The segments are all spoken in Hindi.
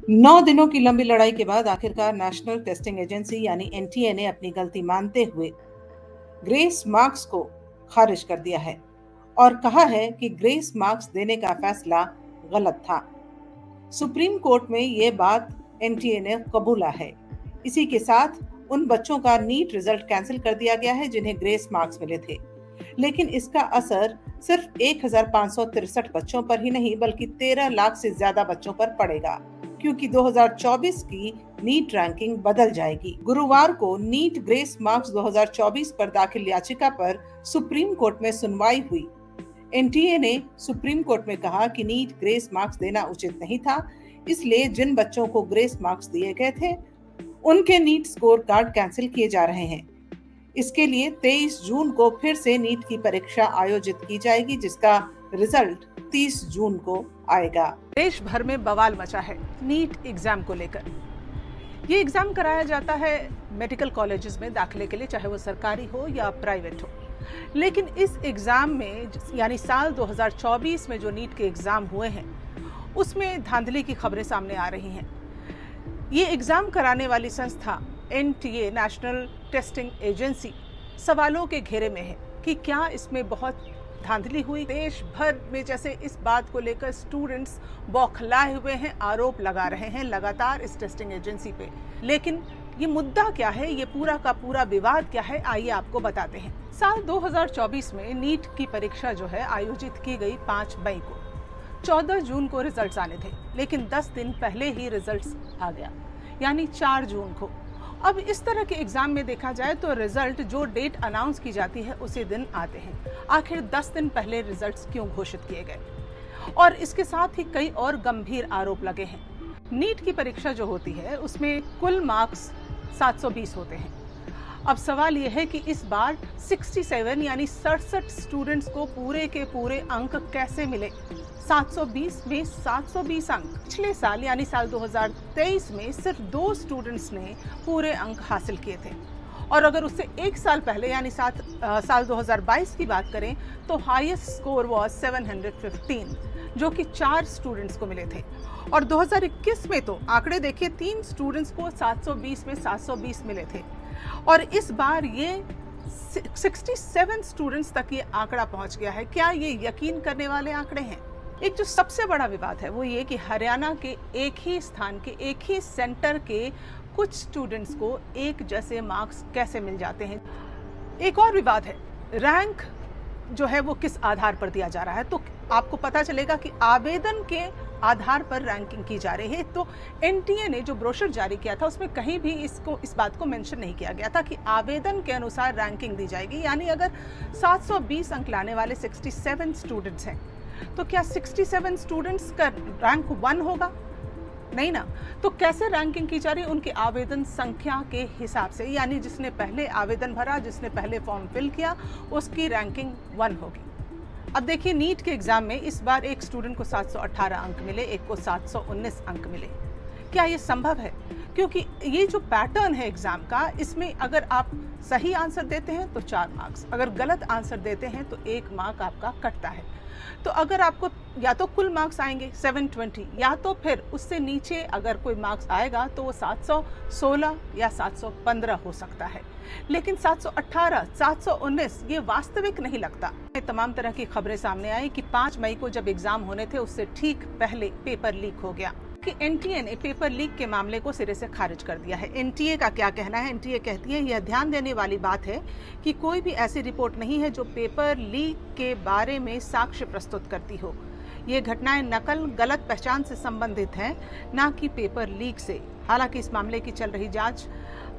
9 दिनों की लंबी लड़ाई के बाद आखिरकार नेशनल टेस्टिंग एजेंसी यानी एनटीए ने अपनी गलती मानते हुए ग्रेस मार्क्स को खारिज कर दिया है और कहा है कि ग्रेस मार्क्स देने का फैसला गलत था। सुप्रीम कोर्ट में ये बात एनटीए ने कबूला है। इसी के साथ उन बच्चों का नीट रिजल्ट कैंसिल कर दिया गया है जिन्हें ग्रेस मार्क्स मिले थे। लेकिन इसका असर सिर्फ 1563 बच्चों पर ही नहीं बल्कि 13 लाख से ज्यादा बच्चों पर पड़ेगा, क्योंकि 2024 की नीट रैंकिंग बदल जाएगी। गुरुवार को नीट ग्रेस मार्क्स 2024 पर दाखिल याचिका पर सुप्रीम कोर्ट में सुनवाई हुई। एनटीए ने सुप्रीम कोर्ट में कहा कि नीट ग्रेस मार्क्स देना उचित नहीं था, इसलिए जिन बच्चों को ग्रेस मार्क्स दिए गए थे उनके नीट स्कोर कार्ड कैंसिल किए जा रहे हैं। इसके लिए 23 जून को फिर से नीट की परीक्षा आयोजित की जाएगी, जिसका रिजल्ट 30 जून को आएगा। देश भर में बवाल मचा है नीट एग्जाम को लेकर। ये एग्जाम कराया जाता है मेडिकल कॉलेजेस में दाखिले के लिए, चाहे वो सरकारी हो या प्राइवेट हो। लेकिन इस एग्जाम में यानी साल 2024 में जो नीट के एग्जाम हुए हैं उसमें धांधली की खबरें सामने आ रही हैं। ये एग्जाम कराने वाली संस्था एनटीए नेशनल टेस्टिंग एजेंसी सवालों के घेरे में है कि क्या इसमें बहुत धांधली हुई। देश भर में जैसे इस बात को लेकर स्टूडेंट्स बौखलाए हुए हैं, आरोप लगा रहे हैं लगातार इस टेस्टिंग एजेंसी पे। लेकिन ये मुद्दा क्या है, ये पूरा का पूरा विवाद क्या है, आइए आपको बताते हैं। साल 2024 में नीट की परीक्षा जो है आयोजित की गई 5 मई को। 14 जून को रिजल्ट्स आने थे, लेकिन 10 दिन पहले ही रिजल्ट्स आ गया, यानी 4 जून को। अब इस तरह के एग्जाम में देखा जाए तो रिजल्ट जो डेट अनाउंस की जाती है उसी दिन आते हैं। आखिर 10 दिन पहले रिजल्ट्स क्यों घोषित किए गए? और इसके साथ ही कई और गंभीर आरोप लगे हैं। नीट की परीक्षा जो होती है उसमें कुल मार्क्स 720 होते हैं। अब सवाल यह है कि इस बार 67 यानी 67 स्टूडेंट्स को पूरे के पूरे अंक कैसे मिले। 720 में 720 अंक। पिछले साल यानी साल 2023 में सिर्फ 2 स्टूडेंट्स ने पूरे अंक हासिल किए थे, और अगर उससे एक साल पहले यानी साल 2022 की बात करें तो हाईएस्ट स्कोर वाज 715, जो कि 4 स्टूडेंट्स को मिले थे। और 2021 में तो आंकड़े देखिए, 3 स्टूडेंट्स को 720 में 720 मिले थे, और इस बार ये 67 स्टूडेंट्स तक ये आंकड़ा पहुंच गया है। क्या ये यकीन करने वाले आंकड़े हैं? एक जो सबसे बड़ा विवाद है वो ये कि हरियाणा के एक ही स्थान के एक ही सेंटर के कुछ स्टूडेंट्स को एक जैसे मार्क्स कैसे मिल जाते हैं। एक और विवाद है, रैंक जो है वो किस आधार पर दिया जा रहा है। तो आपको पता चलेगा कि आवेदन के आधार पर रैंकिंग की जा रही है। तो एनटीए ने जो ब्रोशर जारी किया था उसमें कहीं भी इस बात को मेंशन नहीं किया गया था कि आवेदन के अनुसार रैंकिंग दी जाएगी। यानी अगर 720 अंक लाने वाले 67 स्टूडेंट्स हैं तो क्या 67 स्टूडेंट्स का रैंक 1 होगा? नहीं ना। तो कैसे रैंकिंग की जा रही है? उनके आवेदन संख्या के हिसाब से, यानी जिसने पहले आवेदन भरा, जिसने पहले फॉर्म फिल किया, उसकी रैंकिंग 1 होगी। अब देखिए, नीट के एग्जाम में इस बार एक स्टूडेंट को 718 अंक मिले, एक को 719 अंक मिले। क्या ये संभव है? क्योंकि ये जो पैटर्न है एग्जाम का, इसमें अगर आप सही आंसर देते हैं तो 4 मार्क्स, अगर गलत आंसर देते हैं तो 1 मार्क आपका कटता है। तो अगर आपको या तो कुल मार्क्स आएंगे 720, या तो फिर उससे नीचे अगर कोई मार्क्स आएगा तो वो 716 या 715 हो सकता है। लेकिन 718, 719 ये वास्तविक नहीं लगता। तमाम तरह की खबरें सामने आई कि 5 मई को जब एग्जाम होने थे उससे ठीक पहले पेपर लीक हो गया। कि एनटीए ने पेपर लीक के मामले को सिरे से खारिज कर दिया है। एनटीए का क्या कहना है? एनटीए कहती है यह ध्यान देने वाली बात है कि कोई भी ऐसी रिपोर्ट नहीं है जो पेपर लीक के बारे में साक्ष्य प्रस्तुत करती हो। ये घटनाएं नकल, गलत पहचान से संबंधित हैं, ना कि पेपर लीक से। हालांकि इस मामले की चल रही जांच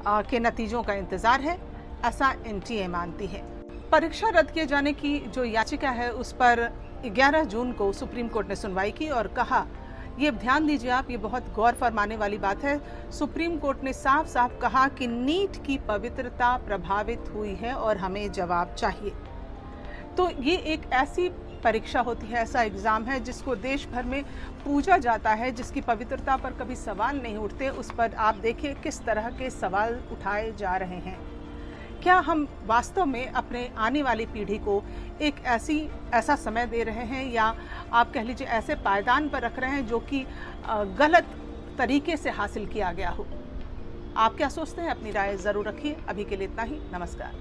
के नतीजों का इंतजार है, ऐसा एनटीए मानती है। परीक्षा रद्द किए जाने की जो याचिका है उस पर 11 जून को सुप्रीम कोर्ट ने सुनवाई की और कहा, ये ध्यान दीजिए आप, ये बहुत गौर फरमाने वाली बात है। सुप्रीम कोर्ट ने साफ साफ कहा कि नीट की पवित्रता प्रभावित हुई है और हमें जवाब चाहिए। तो ये एक ऐसी परीक्षा होती है, ऐसा एग्जाम है जिसको देश भर में पूजा जाता है, जिसकी पवित्रता पर कभी सवाल नहीं उठते। उस पर आप देखिए किस तरह के सवाल उठाए जा रहे हैं। क्या हम वास्तव में अपने आने वाली पीढ़ी को एक ऐसा समय दे रहे हैं, या आप कह लीजिए ऐसे पायदान पर रख रहे हैं जो कि गलत तरीके से हासिल किया गया हो। आप क्या सोचते हैं? अपनी राय जरूर रखिए। अभी के लिए इतना ही। नमस्कार।